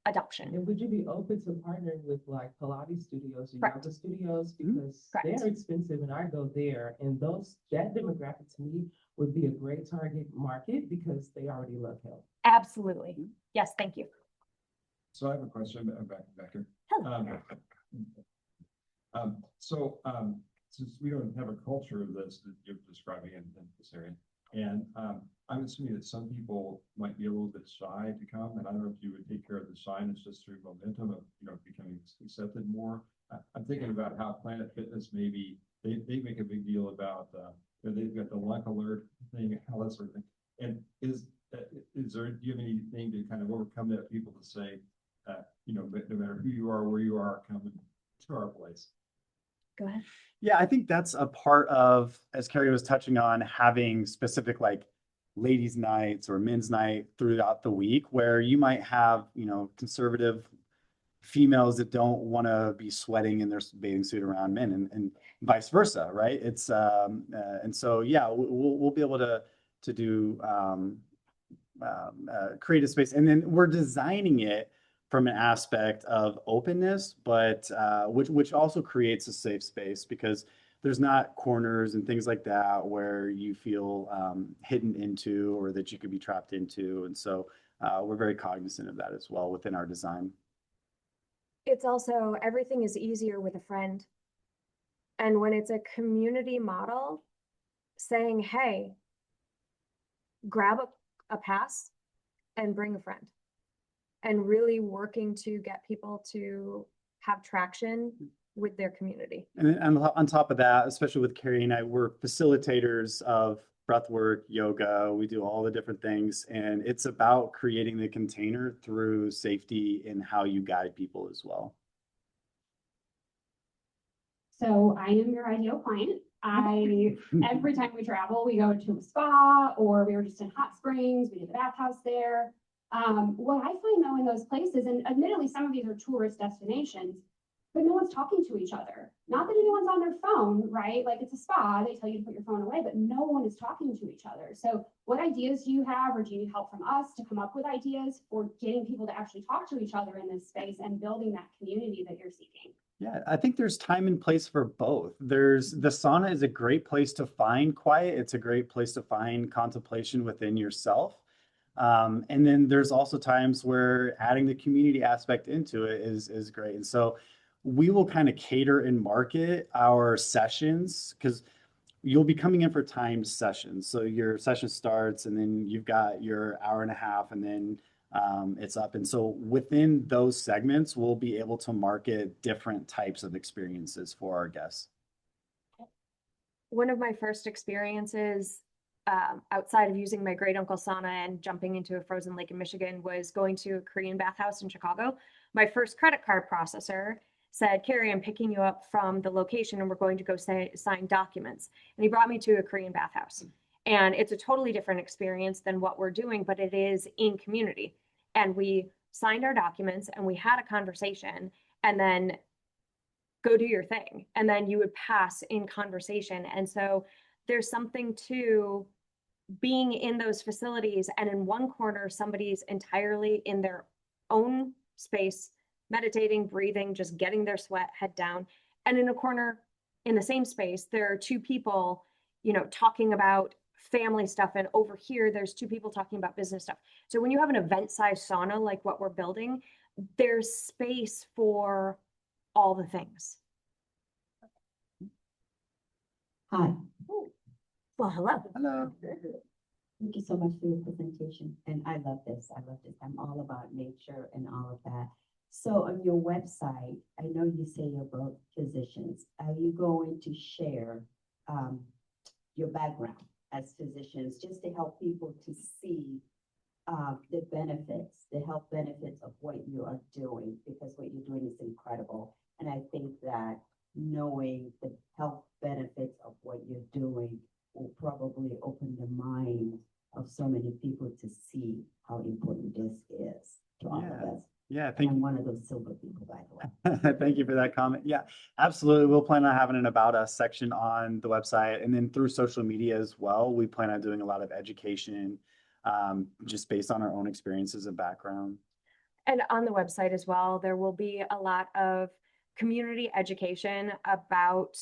adoption. And would you be open to partnering with like Pilates studios or Correct. yoga studios? Because Correct. they're expensive and I go there, and that demographic to me would be a great target market because they already love health. Absolutely. Yes, thank you. So I have a question back here. Hello. Since we don't have a culture of this that you're describing in this area, and I'm assuming that some people might be a little bit shy to come, and I don't know if you would take care of the shyness just through momentum of, becoming accepted more. I'm thinking about how Planet Fitness, maybe they make a big deal about, they've got the luck alert thing, how that sort of thing. And do you have anything to kind of overcome that, people to say, no matter who you are, where you are, come to our place? Go ahead. Yeah, I think that's a part of, as Carrie was touching on, having specific like ladies' nights or men's night throughout the week, where you might have, conservative females that don't want to be sweating in their bathing suit around men, and vice versa, right? It's and so yeah, we'll be able to do create a space, and then we're designing it from an aspect of openness, but which also creates a safe space, because there's not corners and things like that where you feel hidden into, or that you could be trapped into. And so we're very cognizant of that as well within our design. It's also, everything is easier with a friend. And when it's a community model, saying, hey, grab a pass and bring a friend, and really working to get people to have traction with their community. And on top of that, especially with Carrie and I, we're facilitators of breathwork, yoga. We do all the different things, and it's about creating the container through safety in how you guide people as well. So I am your ideal client. Every time we travel, we go to a spa, or we were just in Hot Springs, we did the bathhouse there. What I find though in those places, and admittedly some of these are tourist destinations, but no one's talking to each other. Not that anyone's on their phone, right? Like, it's a spa, they tell you to put your phone away, but no one is talking to each other. So what ideas do you have, or do you need help from us to come up with ideas for getting people to actually talk to each other in this space and building that community that you're seeking? Yeah, I think there's time and place for both. The sauna is a great place to find quiet. It's a great place to find contemplation within yourself. And then there's also times where adding the community aspect into it is great. And so we will kind of cater and market our sessions, because you'll be coming in for timed sessions. So your session starts, and then you've got your hour and a half, and then it's up. And so within those segments, we'll be able to market different types of experiences for our guests. One of my first experiences outside of using my great uncle sauna and jumping into a frozen lake in Michigan was going to a Korean bathhouse in Chicago. My first credit card processor said, Carrie, I'm picking you up from the location and we're going to go sign documents. And he brought me to a Korean bathhouse. And it's a totally different experience than what we're doing, but it is in community. And we signed our documents and we had a conversation, and then go do your thing. And then you would pass in conversation. And so there's something to being in those facilities, and in one corner, somebody's entirely in their own space, meditating, breathing, just getting their sweat head down. And in a corner in the same space, there are 2 people, talking about family stuff. And over here, there's 2 people talking about business stuff. So when you have an event-sized sauna, like what we're building, there's space for all the things. Hi. Well, hello. Hello. Thank you so much for your presentation. And I love this. I love this. I'm all about nature and all of that. So on your website, I know you say you're both physicians. Are you going to share your background as physicians just to help people to see the benefits, the health benefits of what you are doing? Because what you're doing is incredible. And I think that knowing the health benefits of what you're doing will probably open the mind of so many people to see how important this is to all of us. Yeah, And I'm one of those silver people, by the way. Thank you for that comment. Yeah, absolutely. We'll plan on having an About Us section on the website, and then through social media as well. We plan on doing a lot of education, just based on our own experiences and background. And on the website as well, there will be a lot of community education about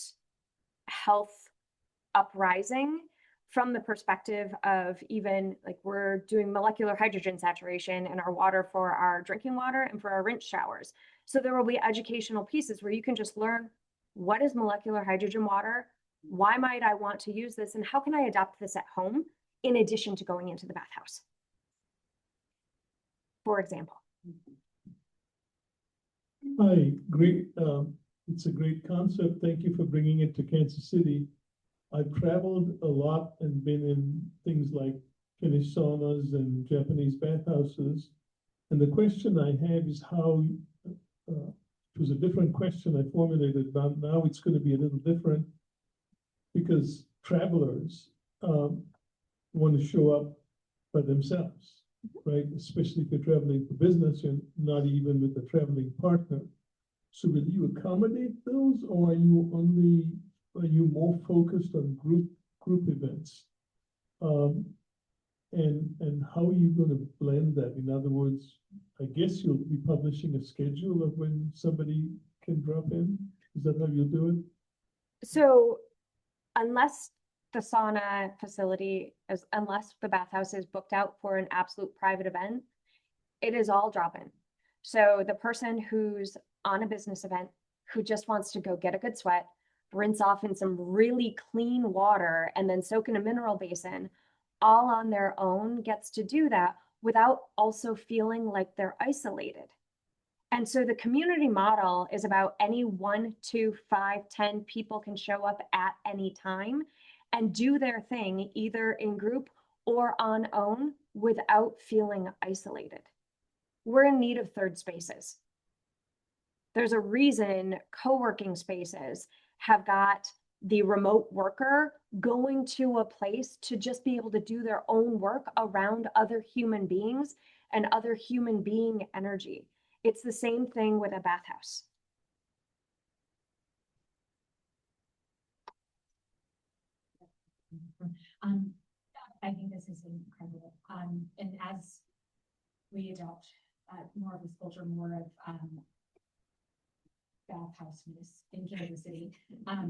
health uprising from the perspective of, even like, we're doing molecular hydrogen saturation in our water for our drinking water and for our rinse showers. So there will be educational pieces where you can just learn, what is molecular hydrogen water? Why might I want to use this? And how can I adopt this at home in addition to going into the bathhouse, for example? Hi, great. It's a great concept. Thank you for bringing it to Kansas City. I've traveled a lot and been in things like Finnish saunas and Japanese bathhouses. And the question I have is how, it was a different question I formulated, but now it's going to be a little different, because travelers want to show up by themselves, right? Especially if you're traveling for business, you're not even with a traveling partner. So will you accommodate those, or are you more focused on group events? And how are you going to blend that? In other words, I guess you'll be publishing a schedule of when somebody can drop in. Is that how you'll do it? So unless the sauna facility unless the bathhouse is booked out for an absolute private event, it is all drop-in. So the person who's on a business event, who just wants to go get a good sweat, rinse off in some really clean water, and then soak in a mineral basin, all on their own, gets to do that without also feeling like they're isolated. And so the community model is about any 1, 2, 5, 10 people can show up at any time and do their thing, either in group or on own, without feeling isolated. We're in need of third spaces. There's a reason co-working spaces have got the remote worker going to a place to just be able to do their own work around other human beings and other human being energy. It's the same thing with a bathhouse. I think this is incredible. And as we adopt more of this culture, more of bathhouse-ness in Kansas City, how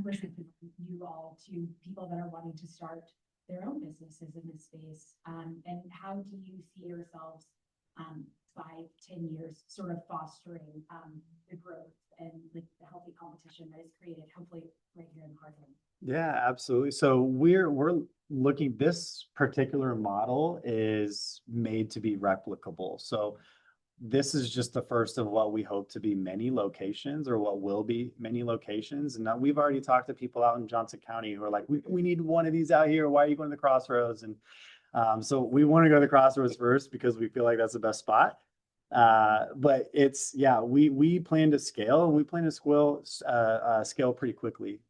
receptive you all to people that are wanting to start their own businesses in this space? And how do you see yourselves 5, 10 years sort of fostering the growth and like the healthy competition that is created, hopefully right here in Hartland? Yeah, absolutely. So we're looking, this particular model is made to be replicable. So this is just the first of what we hope to be many locations, or what will be many locations. And now we've already talked to people out in Johnson County who are like, we need one of these out here. Why are you going to the Crossroads? And so we want to go to the Crossroads first because we feel like that's the best spot. But it's, yeah, we plan to scale, and we plan to scale pretty quickly.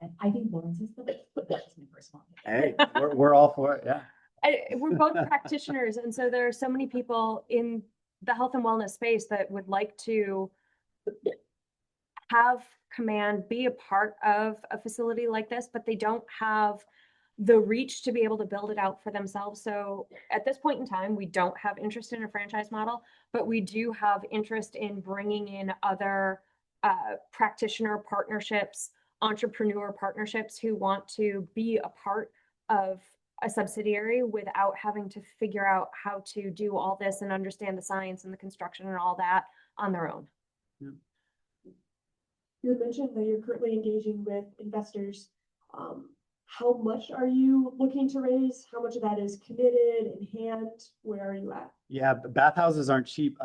And I think Lawrence is the best, but that's my personal Hey, we're all for it. Yeah. We're both practitioners, and so there are so many people in the health and wellness space that would like to have command, be a part of a facility like this, but they don't have the reach to be able to build it out for themselves. So at this point in time, we don't have interest in a franchise model, but we do have interest in bringing in other practitioner partnerships, entrepreneur partnerships who want to be a part of a subsidiary without having to figure out how to do all this and understand the science and the construction and all that on their own. You had mentioned that you're currently engaging with investors. How much are you looking to raise? How much of that is committed in hand? Where are you at? Yeah, bathhouses aren't cheap.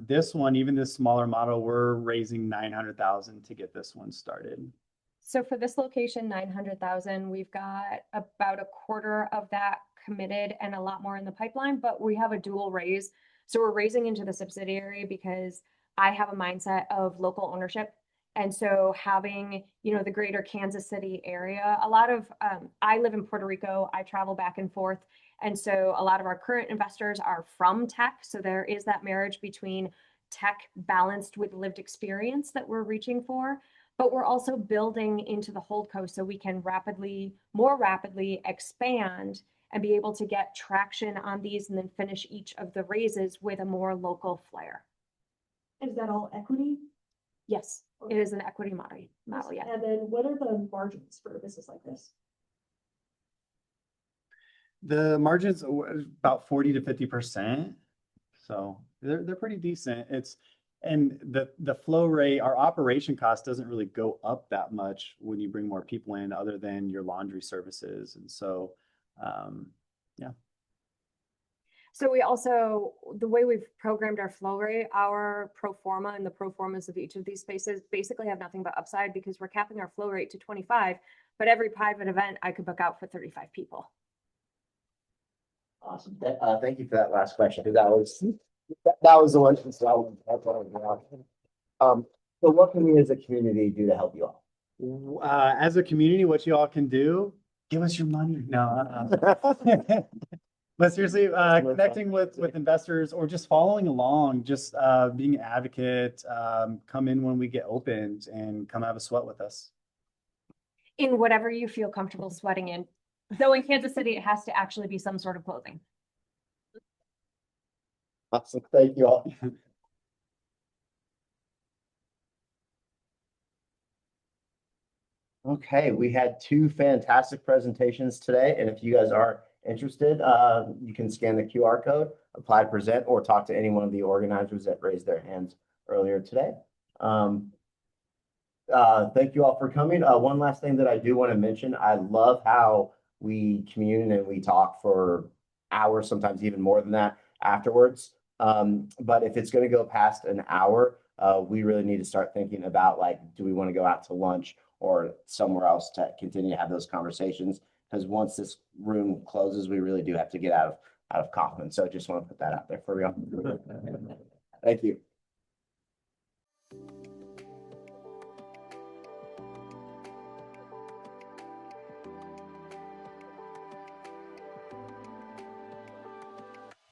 This one, even this smaller model, we're raising 900,000 to get this one started. So for this location, 900,000, we've got about a quarter of that committed and a lot more in the pipeline, but we have a dual raise. So we're raising into the subsidiary because I have a mindset of local ownership. And so having, the greater Kansas City area, I live in Puerto Rico, I travel back and forth. And so a lot of our current investors are from tech. So there is that marriage between tech balanced with lived experience that we're reaching for. But we're also building into the holdco so we can more rapidly expand and be able to get traction on these and then finish each of the raises with a more local flair. Is that all equity? Yes, it is an equity model, yeah. And then what are the margins for a business like this? The margins are about 40 to 50%. So they're pretty decent. And the flow rate, our operation cost doesn't really go up that much when you bring more people in other than your laundry services. And so, yeah. So we also, the way we've programmed our flow rate, our pro forma and the pro formas of each of these spaces basically have nothing but upside because we're capping our flow rate to 25, but every private event I could book out for 35 people. Awesome. Thank you for that last question, because that was the one. So what can we as a community do to help you all? As a community, what you all can do, give us your money. No. But seriously, connecting with investors or just following along, just being an advocate, come in when we get opened and come have a sweat with us. In whatever you feel comfortable sweating in. Though in Kansas City, it has to actually be some sort of clothing. Awesome. Thank you all. Okay, we had two fantastic presentations today, and if you guys are interested, you can scan the QR code, apply to present, or talk to any one of the organizers that raised their hands earlier today. Thank you all for coming. One last thing that I do want to mention, I love how we commune and we talk for hours, sometimes even more than that afterwards. But if it's going to go past an hour, we really need to start thinking about, like, do we want to go out to lunch or somewhere else to continue to have those conversations? Because once this room closes, we really do have to get out of Kaufman. So just want to put that out there for you. Thank you.